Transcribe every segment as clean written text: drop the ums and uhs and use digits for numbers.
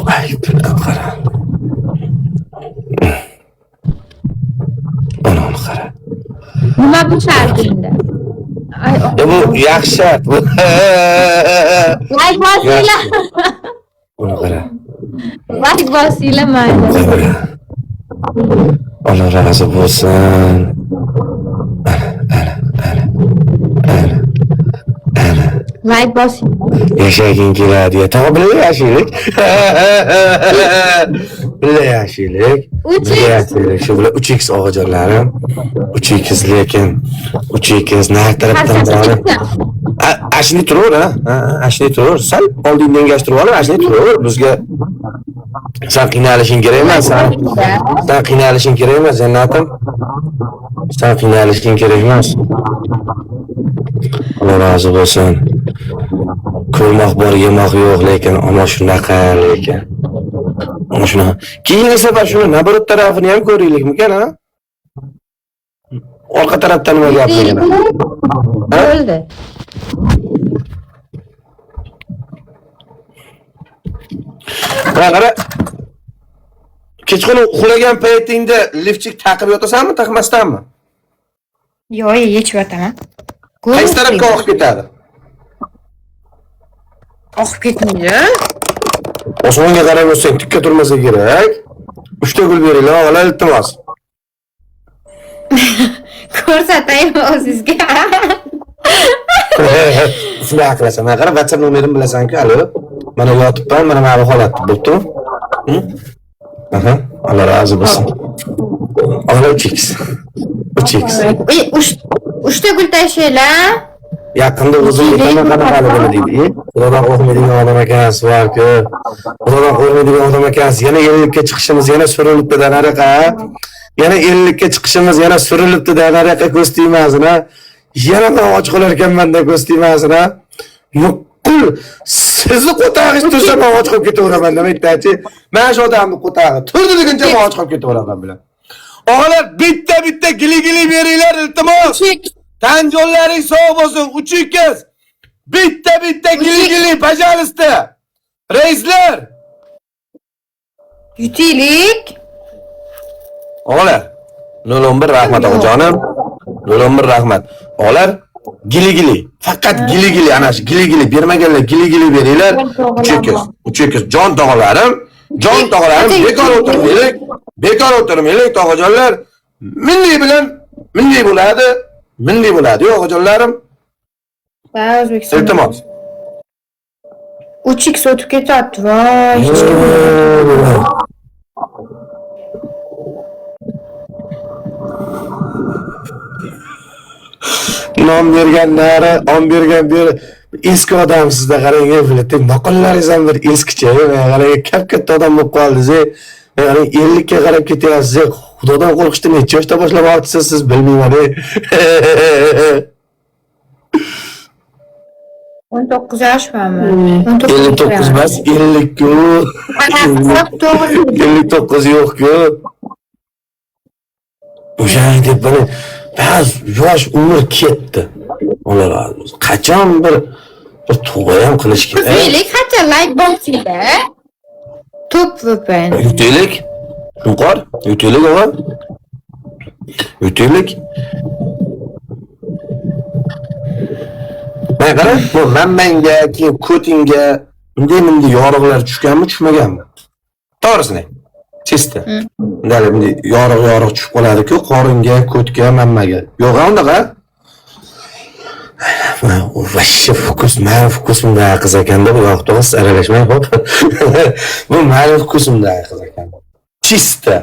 Ay, qara. Onu qara. Nima bu shardingda? Ya bu yaxshi shart. Like bosinglar. Onu qara. Like bosinglar mayli. Allah razı olsun. Like bosing. Yaşayın kiradiye. Tamam bile yaşaylık. Bile yaşaylık. Bile yaşaylık. Şu bile 3x oğacanlarım. 3x lekin. 3x ne taraftan bana. Aşını turur ha. Aşını turur. Sen oldığından geçtir var. Aşını turur. Bizge sen qiynalishing kerak emas. Sen qiynalishing kerak emas, jannatim. Sen qiynalishing kerak emas. Allah razı olsun. Ko'rmoq bor, yemoq yo'q, lekin ana shunaqa lekin. Ana shunaqa. Keyingi safar shuni naborot tarafini ham ko'raylikmikan, ha? Orqa tarafdan nima gapligini. Bo'ldi. Qara. Kechqurun uxlagan paytingda liftchik taqib yotasanmi, taqmasdanmi? Yo'q, yechib yotaman. Qaysi tarafga oqib ketadi? Oqib ketmaydi. Osmonga qarab o'tsang, tikka turmasa kerak. 3 ta gul beringlar, og'alar, iltimos. Ko'rsataymi o'zingizga? Shunday qilasan. Mana qara, WhatsApp nomerimni bilasan-ku, alo. Mana yotibman, mana bu holatda bo'ptimi? Aha, Allah razı olsun. Og'alar 3x. 3x. 3 ta gul tashlaylar. Yaqinda o'zim aytaman qanaqa bo'ladi deydi. Xudodan qo'rqmaydigan odam ekansiz, var-ku. Xudodan qo'rqmaydigan odam ekansiz. Yana 50 ga chiqishimiz, yana surilibdi-da nariqa. Yana 50 ga chiqishimiz, yana surilibdi-da nariqa ko'z tegmasin, ha. Yana men och qolar ekanman da ko'z tegmasin, ha. Nuqul sizni qo'tag'ingiz tursa men och qolib ketaveraman demaydi-chi. Men shu odamni qo'tag'i turdi deguncha men och qolib ketaveraman bilan. Og'alar bitta gili beringlar iltimos. Tanjonlaring sog' bo'lsin, 3x. Bitta gili, пожалуйста. Reislar. Yutilik. Og'alar, 011 rahmat oqjonim. 011 rahmat. Og'alar, gili. Faqat gili, ana shu gili bermaganlar gili beringlar. 3x. Jon tog'alarim, bekor o'tirmaylik tog'ajonlar. Milliy bo'ladi. Milliy bo'ladi, oqajonlarim. Va O'zbekiston. Iltimos. 3x o'tib ketyapti. Voy, hech kim. Non berganlari, on bergan beri eski odamsizda qarang, bilating maqollaringiz ham bir eskicha, qarang, katta odam bo'lib qoldingiz. Qarang, 50 ga qarab ketyapsiz. Xudodan qo'rqishni necha yoshda boshlamoqchisiz, siz bilmayman. 19 yoshmanmi? 59 emas, 50 ku. 59 yo'q-ku. O'shan deb buni ba'z yosh umr ketdi. Alloh razı olsun. Qachon bir to'g'ri ham qilish kerak. Yutilik, qancha like bosinglar? Top VPN. Yutilik. Yuqor, yutilik o'g'il. Yutilik. Men qara, bu manmanga, keyin ko'tingga bunday yorug'lar tushganmi, tushmaganmi? To'g'risini. Chista. Bunday yorug' tushib qoladi-ku, qoringa, ko'tga, manmaga. Yo'q, undaqa. Vashshi fokusimda qiz ekanda bu yo'q, to'g'ris aralashmang, xo'p. Bu ma'lum fokusimda qiz ekan. Chista.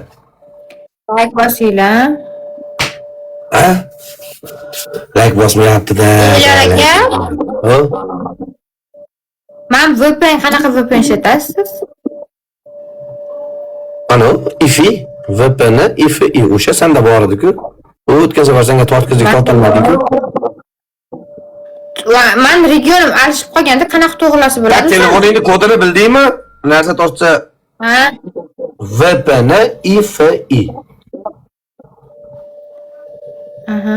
Like bosinglar. Ha? Like bosmayapti-da. Aka. Men VPN qanaqa VPN ishlatasiz? Ana, IFI, VPN, IFI o'sha senda bor edi-ku. U o'tgan safar senga tortolmadi-ku. Men regionim alishib qolganda qanaqa to'g'rilasa bo'ladi? Telefoningni kodini bildingmi? Narsa tortsa. Ha? VPN, IFI. Aha.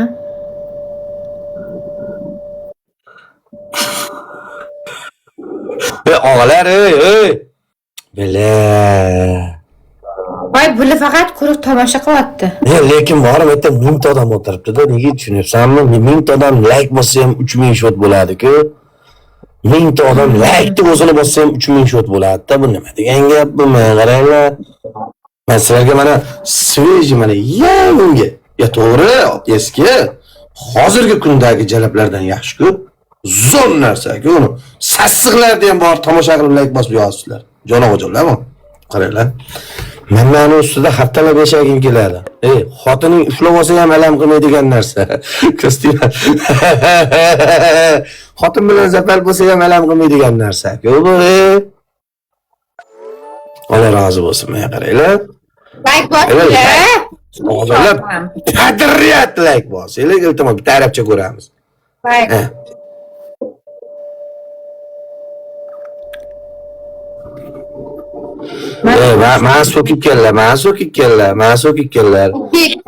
Og'alar, Bile. Voy, buni faqat quruq tomosha qilyapti. Lekin borib aytda 1000 ta odam o'tiribdi-da, nega tushunayapsanmi? 1000 ta odam like bossa ham 3000 shot bo'ladi-ku. 1000 ta odam like deb o'zini bossa ham 3000 shot bo'ladi-da. Bu nima degan gap bu? Mana qaranglar. Men sizlarga mana sveji mana yangi, ya to'g'ri, eski, hozirgi kundagi jalablardan yaxshi-ku. Zo'r narsa-ku uni. Sassiqlarni ham bor tomosha qilib like bosib yozibsizlar. Jonovojonlarmi? Qaranglar. Mani ustida haftalab yashagim keladi. Xotining ushlab olsa ham alam qilmaydigan narsa. Kostyum. Xotin bilan zafar bo'lsa ham alam qilmaydigan narsa. Bu Alloh rozi bo'lsin, menga qaranglar. Like bosinglar. Hozirlar qadriyat like bosinglar, iltimos bitta arabcha ko'ramiz. Like. Men so'kib kellar.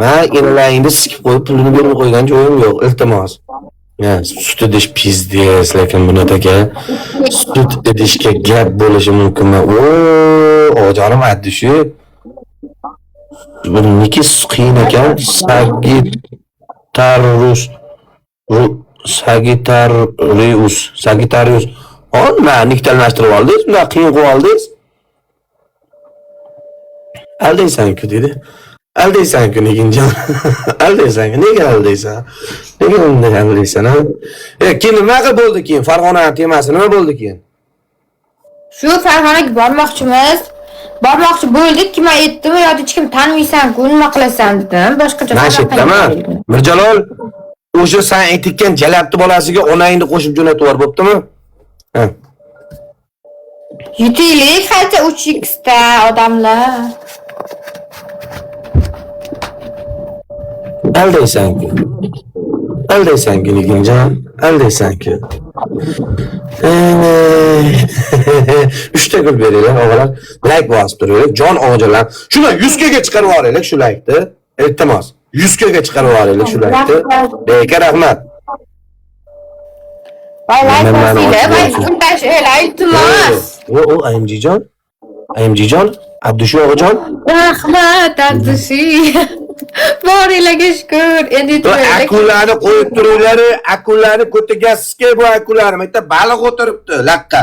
Men inlayingni sikib qo'yib pulini berib qo'ygan joyim yo'q, iltimos. Sut idish pizdes, lekin bunataga sut idishga gap bo'lishi mumkinmi? Ojonim addishi. Buniki qiyin ekan. Sagittarius. Men niktalashtirib oldingiz, bunday qiyin qilib oldingiz. Aldaysan-ku dedi. Aldaysan-ku Neginjon. Aldaysan-ku, nega aldaysan? Nega unday aldaysan? Keyin nima bo'ldi keyin? Farg'ona temasi nima bo'ldi keyin? Shu Farg'onaga bormoqchi bo'ldik, kim aytdimi yoki hech kim taniysan-ku, nima qilasan dedim. Boshqacha Nashitdami? Mirjalol, o'sha sen aytgan jalabni bolasiga onangni qo'shib jo'natib yubor, bo'ptimi? Yutaylik, qancha 3x ta odamlar. Aldaysan-ku Neginjon, aldaysan-ku. 3 ta gul beringlar, o'g'lar. Like bosib turinglar, jon onajonlar. Shuni 100 ga chiqarib yuboraylik shu like-ni. Iltimos, 100 ga chiqarib yuboraylik shu like-ni. Beka rahmat. Voy, like bosinglar, voy, tashlaylar, iltimos. Ayimjijon, Abdushu o'g'ajon. Rahmat, Abdushi. Boringlarga shukr. Endi akullarni qo'yib turinglar, akullarni ko'tagasizki, bu akullar bitta baliq o'tiribdi, laqqa.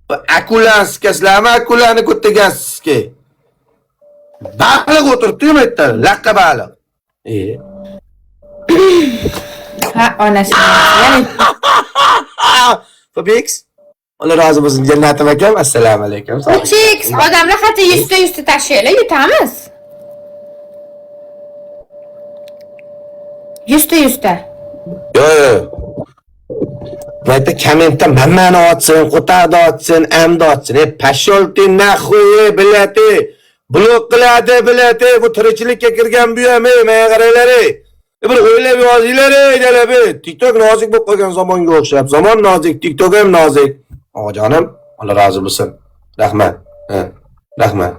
Bu akullarni sikasizlarmi, akullarni ko'tagasizki? Baliq o'tiribdi, bitta laqqa baliq. Ha, onasi. Fabix. Alloh rozi bo'lsin, jannatim akam. Assalomu alaykum. 3x odamlar hatto 100 ta tashlaylar, yutamiz. 100 ta. Yo'q. Mayta kommentda mammani otsin, qo'taqni otsin, amni otsin. Pashol ты nahvoy bilati. Blok qiladi bilati. Bu tirikchilikka kirgan bu ham, menga qaranglar. Bir o'ylab yozinglar, jalabi. TikTok nozik bo'lib qolgan zamonga o'xshab. Zamon nozik, TikTok ham nozik. Ojonim, Alloh rozi bo'lsin. Rahmat. Rahmat.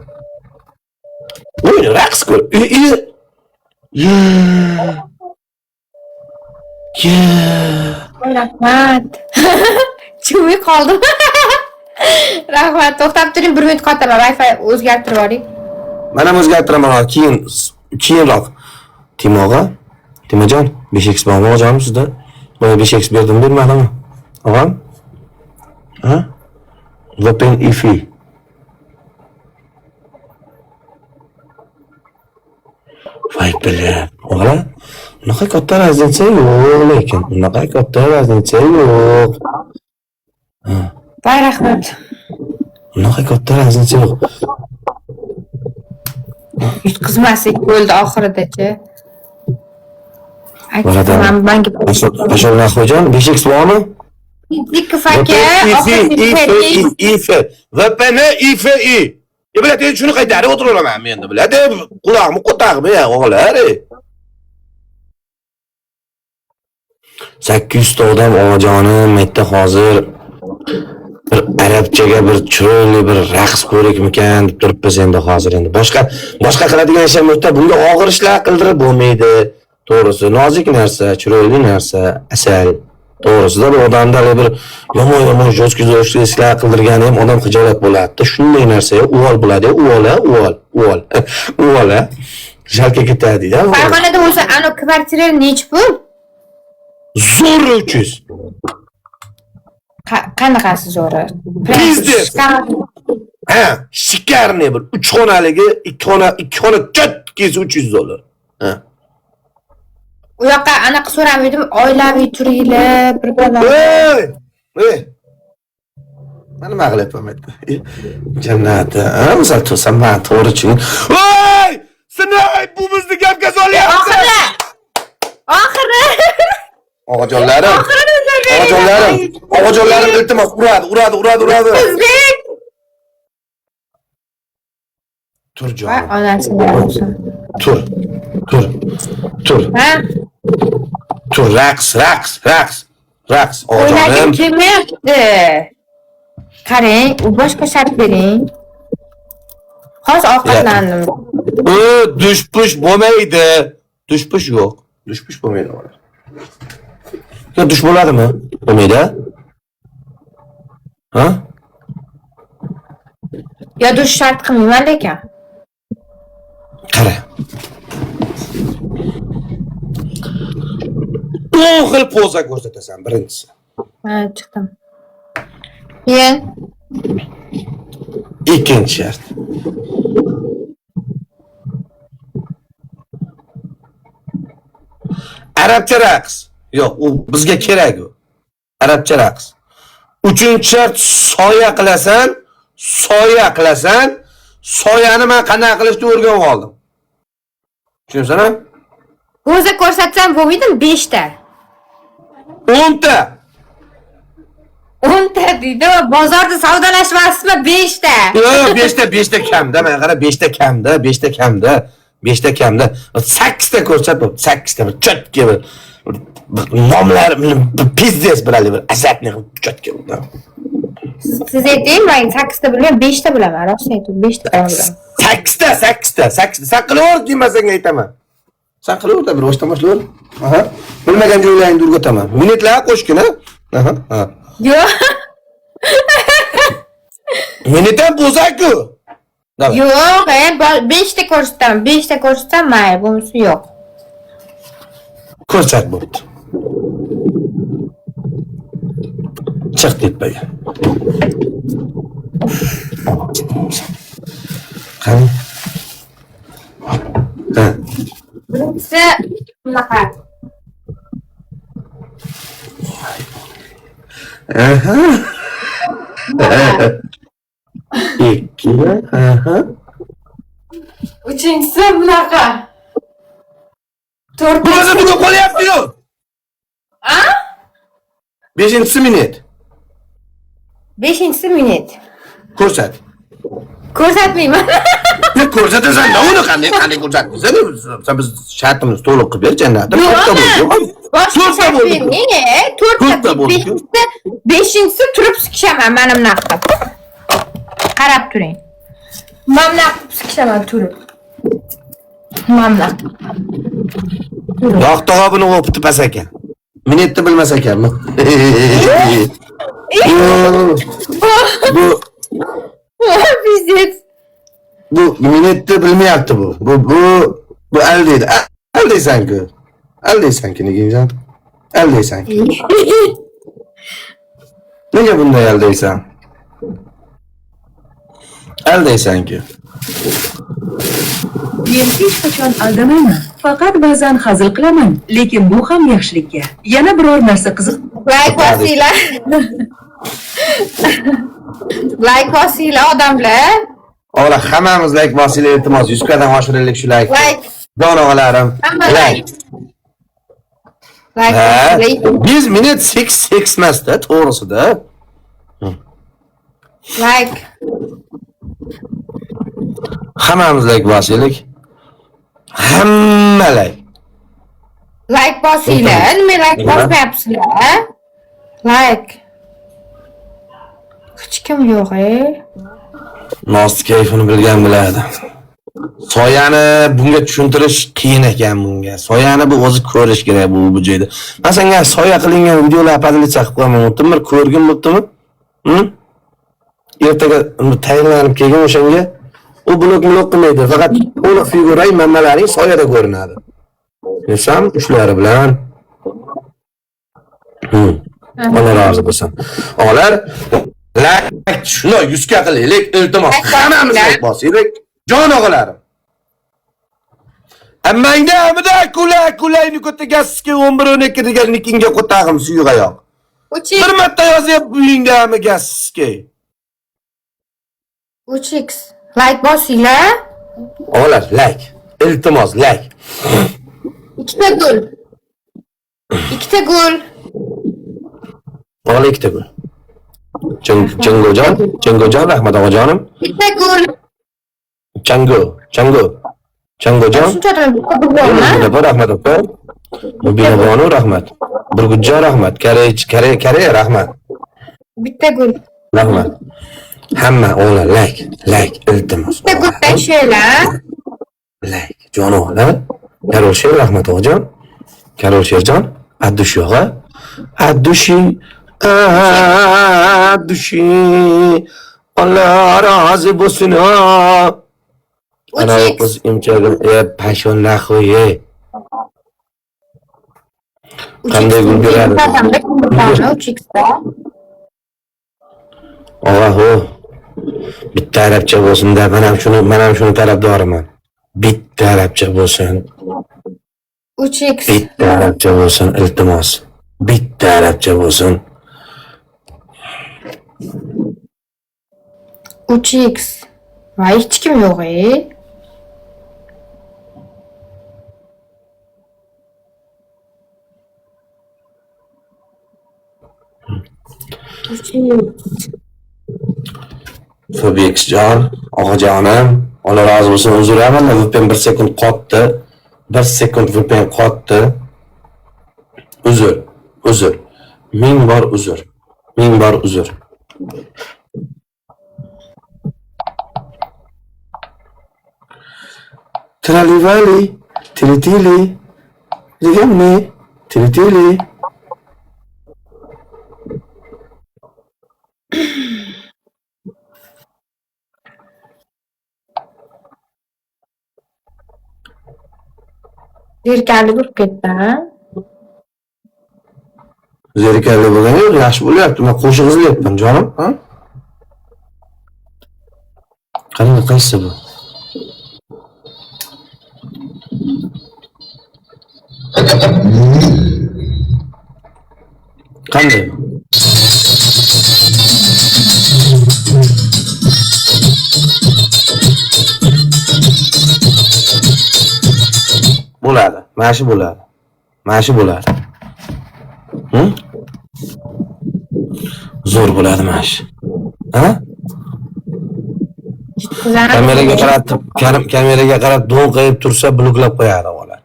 O'yni raqs ko'r. Rahmat. Chumi qoldim. Rahmat, to'xtab turing, 1 minut qotaman. Wi-Fi o'zgartirib oling. Men ham o'zgartiraman, keyinroq. Timog'a, Timajon, 5x bormi o'g'lim sizda? Mana 5x berdim, bermadimmi? Og'am? Open ifi. Voy bilan, o'g'lim, unaqa katta raznica yo'q lekin, unaqa katta raznica yo'q. Voy rahmat. Unaqa katta raznica yo'q. Yutqizmaslik bo'ldi oxiridachi. Aytdim, bangi. Pashol Nahvojon, 5x bormi? Dikka aka, ife. VPN ife. Biladi, shuni qaytarib o'tiraman men endi, biladi, quloqni qo'taqmi, o'g'lar. 800 ta odam ojonim, aytdi hozir bir arabchaga bir chiroyli bir raqs ko'rikmikan deb turibmiz endi hozir endi. Boshqa qiladigan ishim yo'q, bunga og'ir ishlar qildirib bo'lmaydi. To'g'risi, nozik narsa, chiroyli narsa, asal. To'g'risida bu odamda bir yomon jo'shki ishlar qildirgani ham odam xijolat bo'ladi. Shunday narsaga uvol bo'ladi, uvol. Jalka ketadi-da. Farg'onada bo'lsa, ana kvartira nechi pul? Zo'r 300. Qanaqasi zo'ri? Biznes. Ha, shikarni bir 3 xonaligi, 2 xona cho'tkisi $300. Ha. U yoqqa anaqa so'ramaydim, oilaviy turinglar, bir bola. Ey. Mana nima qilyapman aytdi. Jannati, misol to'sam men to'g'ri tushun. Voy! Sinay, bu bizni gapga solyapti. Oxiri. Og'ajonlarim iltimos uradi. O'zbek. Tur Va jonim. onasini olsin. Tur. Ha? Tur, raqs. O'ylagim Og'ajonim. kelmayapti. Qarang, u boshqa shart bering. Hozir ovqatlandim. U dush-push bo'lmaydi. Dush-push yo'q. Dush-push bo'lmaydi. Yo, dush bo'ladimi? Bo'lmaydi. Ha? Yo, dush shart qilmayman lekin. Qara. To'g'ri poza ko'rsatasan birinchisi. Ha, chiqdim. Keyin Ikkinchi shart. Arabcha raqs. Yo'q, u bizga kerak u. Arabcha raqs. Uchinchi shart soya qilasan. Soyani men qanday qilishni o'rganib oldim. Tushunsan-a? ko'za ko'rsatsam bo'lmaydimi 5 ta? 10 ta. 10 ta deydi, bozorda savdolashmasizmi 5 ta? Yo'q, 5 ta kamda. Men qara 5 ta kamda. 8 ta ko'rsat, 8 ta bir chotga bir nomlar pizdes biladi bir asabni chotga. Siz ayting, men 8 ta bilmayman, 5 ta bilaman. Rost ayting, 5 ta bilaman. 8 ta. Sen qilaver demasang aytaman. Sen qilaver bir boshdan boshlayver. Aha. Bilmagan joylaringni o'rgataman. Minutlar qo'shgina. Aha. Yo'q. Minutdan bo'zaku. Yo'q, 5 ta ko'rsataman. 5 ta ko'rsatsam mayli, bo'lmasa yo'q. Ko'rsat bo'pti. Chiq tepaga. Qani? Ha. Birinchisi bunaqa. Aha. Ikki. Aha. Uchinchisi bunaqa. Burada bugun qolyapti-yu. A? 5-minut. 5-minut. Ko'rsat. Ko'rsatmayman. Ne ko'rsatasan, uni qanday ko'rsatmaysan? Sen biz shartimiz to'liq qilib ber, jannatda. Boshqa shart bering. 4 ta bo'ldi. 5-inchisi turib sikishaman, mana bunaqa. Qarab turing. Mana bunaqa sikishaman turib. Mana bunaqa. Yo'q, buni o'pdi pas ekan. Minutni bilmas ekanmi? Pizdet. Bu minutni bilmayapti bu. Bu aldaydi. Aldaysan-ku. Aldaysan-ku, nega? Aldaysan-ku. Nega bunday aldaysan? Aldaysan-ku. Men hech qachon aldamayman. Faqat ba'zan hazil qilaman, lekin bu ham yaxshilikka. Yana biror narsa qiziq. Like bosinglar. Like bosinglar odamlar. Ola hammamiz like bosinglar, iltimos 100 kadan oshiraylik shu like. Like. Donog'alarim. Like. Biz minut 6 emasda, to'g'risida. Like. Hammamiz like bosaylik. Hamma like. Like bosinglar. Nima like bosmayapsizlar? Like. Hech kim yo'q, Nost kayfini bilgan biladi. Soyani bunga tushuntirish qiyin ekan bunga. Soyani bu o'zi ko'rish kerak bu joyda. Masalan, soya qilingan videolar podlitsiya qilib qo'yaman. Bir ko'rgin bo'ptimi? Ertaga tayyorlanib kelgan o'shanga u blok qilmaydi. Faqat to'liq figura manbalaring soyada ko'rinadi. Desam, uchlari bilan. Ona rozi bo'lsin. Olar like shuni 100 ga qilaylik, iltimos. Hammamiz like bosaylik. Jon o'g'larim. Ammangda amida kulayni ko'tagasiga 11-12 degannikinga qo'tag'im suyuq oyoq. Bir marta yozyapti uyingda amigasiga. 3x like bosinglar. Olar like, iltimos like. Ikkita gol. Ola ikkita gol. Changojon, rahmat og'ajonim. Ikkita gol. Changojon. Shunchadan bitta Rahmat opa. Mubinabonu rahmat. Burgutjon rahmat. Koreya rahmat. Bitta gol. Rahmat. Hamma ola like, iltimos. Bitta gol tashlaylar. Like, jon o'g'lim. Karol Sher rahmat og'ajon. Karol Sherjon, addush yo'g'a. Addushi. Allah rozi bo'lsin. Ana o'z imchagim passion naxoye. Qanday gul beradi? 3x da. Allohu bitta arabcha bo'lsin-da, men ham shuni tarafdoriman. Bitta arabcha bo'lsin. 3x. Bitta arabcha bo'lsin, iltimos. Bitta arabcha bo'lsin. 3x. Va hech kim yo'q, Fobexjon, og'ajonim, Alloh rozi bo'lsin, uzr avval VPN 1 sekund qotdi. 1 sekund VPN qotdi. Uzr. Ming bor uzr. Tralivali, tili, deganmi? Tili. Zerkarli bo'lib ketdi, ha? Zerikarli bo'lgan yo'q, yaxshi bo'lyapti. Men qo'shiq izlayapman, jonim, ha? Qani qaysi bu? Qanday? Bo'ladi. Mashi bo'ladi. Zo'r bo'ladi mash. Ha? Kameraga qarab do'nqayib tursa bloklab qo'yadi o'g'lar.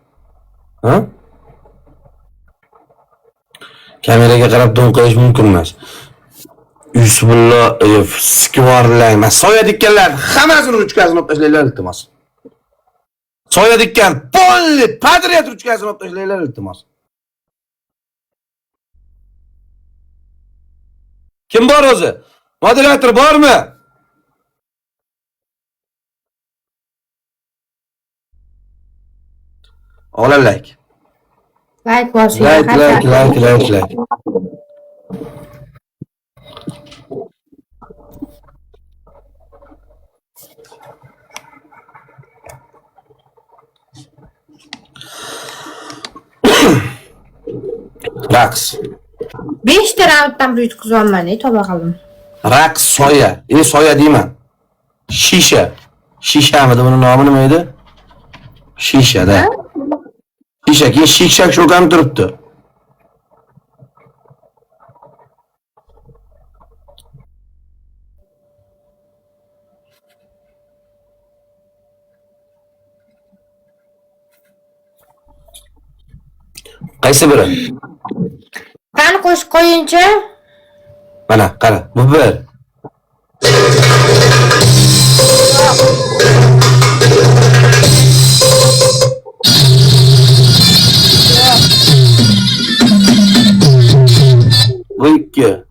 Ha? Kameraga qarab do'nqayish mumkin emas. Yusufullo skvorlang. Soya dikkanlar hammasini ruchkasini olib tashlanglar iltimos. Soya dikkan polli padriyat ruchkasini olib tashlanglar iltimos. Kim bor o'zi? Moderator bormi? Ola like. Like bosinglar. Like. Raqs. 5 ta raunddan bir yutkazolman, to'g'ri qildim. Raqs soya. Soya deyman. Shisha. Shishamidi buni nomi nima edi? Shishada. Shisha, keyin shikshak sho'kam turibdi. Qaysi biri? Qani qo'shib qo'yinchi? Mana, qara, bu bir. bu 2.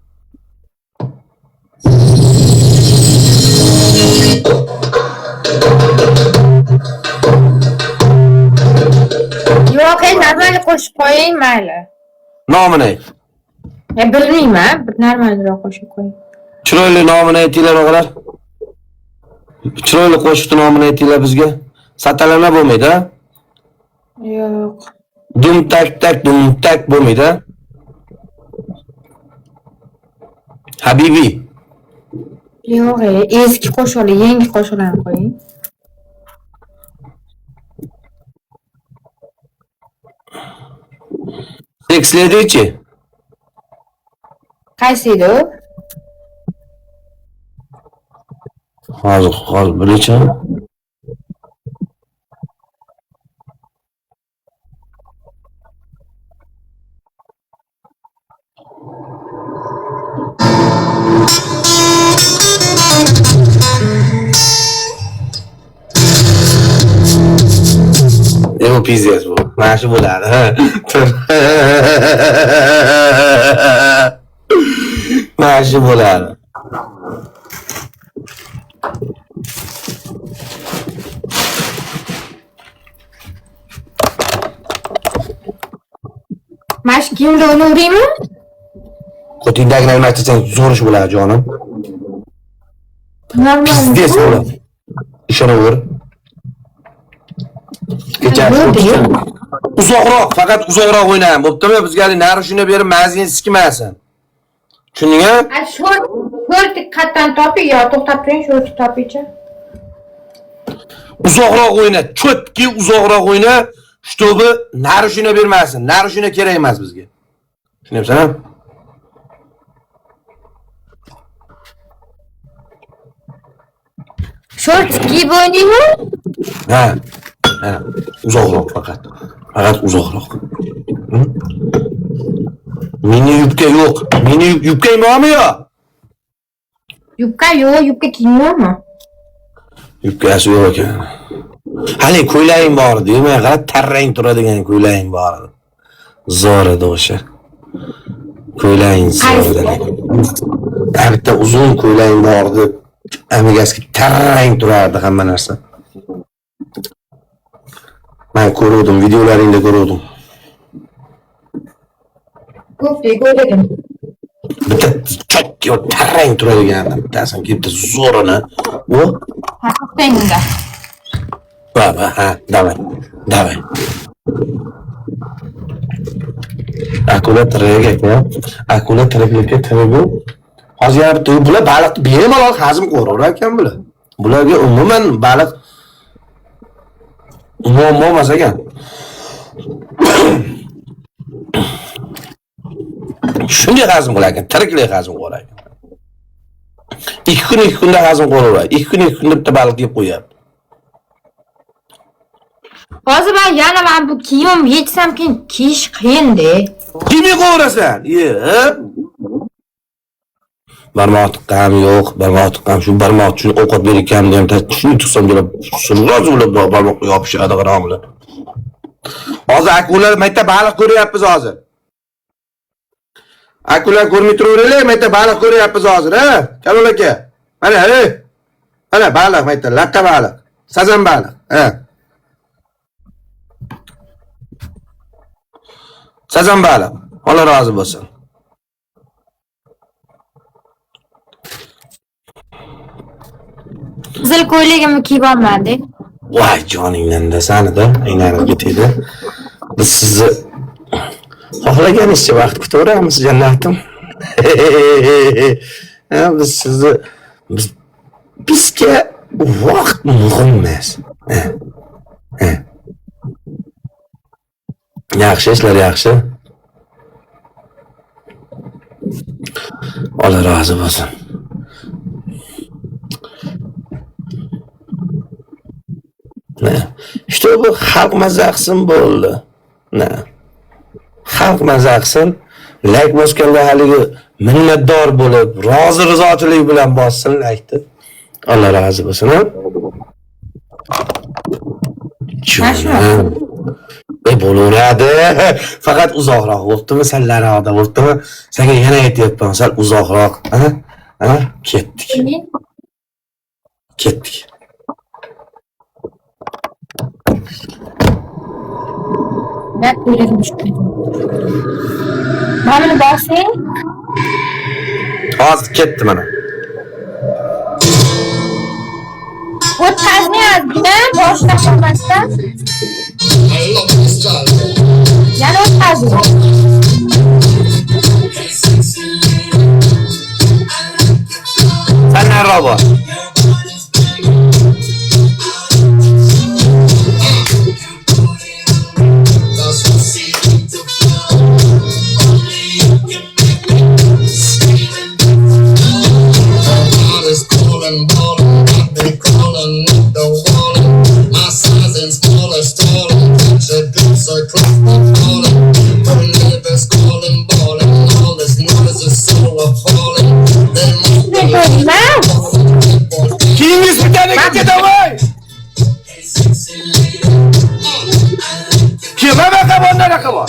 Yo'q, normal qo'shib qo'ying, mayli. Nomini ayt. Bilmayman, bir normalroq qo'shib qo'ying. Chiroyli nomini aytinglar o'g'lar. Chiroyli qo'shiqni nomini aytinglar bizga. Satalana bo'lmaydi. Yo'q. Dum tak bo'lmaydi. Habibi. Yo'q, eski qo'shiqlar, yangi qo'shiqlarni qo'ying. Sex Lady'chi? Qaysi edi u? Hozir bilachi. Bu pizdes bu. Mana shu bo'ladi. Mana shu bo'ladi. Mash kiyimda uni uraymi? Qo'tingdagini aytmasang zo'r ish bo'ladi jonim. Normal. Pizdes bo'ladi. Ishonaver. Uzoqroq, faqat uzoqroq o'ynayman. Bo'ptimi? Bizga narushini berib mazini sikmasin. Tushundingmi? Sho'rtik qatdan toping yo to'xtab turing, sho'rtik topingchi. Uzoqroq o'yna, cho'tki uzoqroq o'yna, shtobi narushini bermasin. Narushini kerak emas bizga. Tushunyapsan? Sho'rtik kiyib o'ynaymi? Ha. Ha, uzoqroq faqat. Faqat uzoqroq. Mini yubka yo'q. Mini yubka bormi yo? Yubka yo'q, yubka kiymaymi? Yubkasi yo'q ekan. Hali ko'ylaging bor deymi? Qarab tarrang turadigan ko'ylaging bor. Zo'r edi o'sha. Ko'ylaging zo'r edi. Bitta uzun ko'ylaging bor edi. Amigaski tarrang turardi hamma narsa. Ben ko'ruvdim, videolaringda ko'ruvdim. Ko'pday ko'rdim. Bitta chokki tarrang turadigan bittasini bitta zo'rini. Bu Haqiqatda. baba, ha, давай. Akula tiragakmi? Akula tiragakka tiragu. Hozir bitta bular baliqni bemalol hazm qilaverar ekan bular. Bularga umuman baliq muammo emas ekan. Shunday hazm qilar ekan, tiriklik hazm qilar ekan. 2 kunda hazm qilaveradi. 2 kunda bitta baliq yeb qo'yadi. Hozir men yana bu kiyim yechsam keyin kiyish qiyin-da. Kimga qo'rasan? Barmoq tuqqan yo'q, barmoq tuqqan shu barmoq uchun ovqat berayotganimda ham shuni tutsam bo'lib, rozi bo'lib barmoqqa yopishadi qaramlar. Hozir akular mayta baliq ko'ryapmiz hozir. Akular ko'rmay turaveraylik, mayta baliq ko'ryapmiz hozir, ha? Kamol aka. Mana, mana baliq mayta, laqqa baliq, sazan baliq, ha. Sazan baliq. Alloh rozi bo'lsin. Qizil ko'ylagimni kiyib olmadim. Voy joningdan desanida, aylanib ketadi. Biz sizni xohlaganingizcha vaqt kutaveramiz, jannatim. Biz sizni bizga vaqt muhim emas. Yaxshi ishlar yaxshi. Alloh rozi bo'lsin. İşte bu xalq mazza qilsin bo'ldi. Xalq mazza qilsin, like bosganda haligi minnatdor bo'lib, rozi rizochilik bilan bossin like'ni. Alloh rozi bo'lsin. Bo'laveradi. Faqat uzoqroq bo'libdimi, sal nariroqda bo'libdimi? Senga yana aytyapman, sal uzoqroq. Ha? Ketdik. Ketdik. Ne ko'ramiz? Mana borsang, Hozir ketdi mana. o'tkazmayapti, boshqa qilmasdan. Yana o'tkazdi. Sal nariroq bor. Keyingi spitaniga ketaman. Kim anaqa bor, anaqa bor.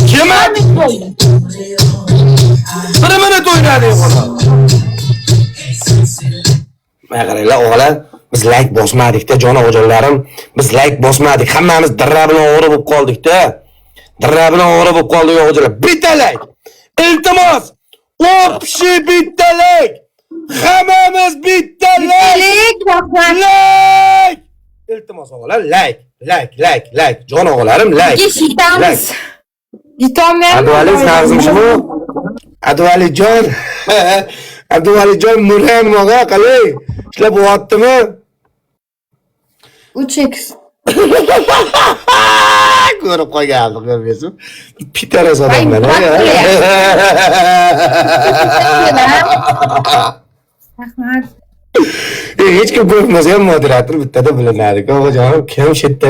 Kim? Bir minut o'ynadi ona. Mana qaranglar o'g'lar, biz like bosmadik-da, jonajo'larim. Biz like bosmadik. Hammamiz dirra bilan o'g'ri bo'lib qoldik-da. Dirra bilan o'g'ri bo'lib qoldik o'g'lar. Bitta like. Iltimos. O'pshi bitta like. Hammamiz bitta like. Like. Iltimos o'g'lar, like. Jon o'g'larim, like. Eshitamiz. Yetolmayapman. Abduvaliz naqzim shumi? Abduvalijon. Abduvalijon Nurhan moga qalay? Ishlab o'tdimi? 3x. Ko'rib qolgandim, ko'rmaysiz? Pitaras odamlar. Rahmat. Hech kim ko'rmasa ham moderator bittada bilinadi. O'g'jonim kim shetda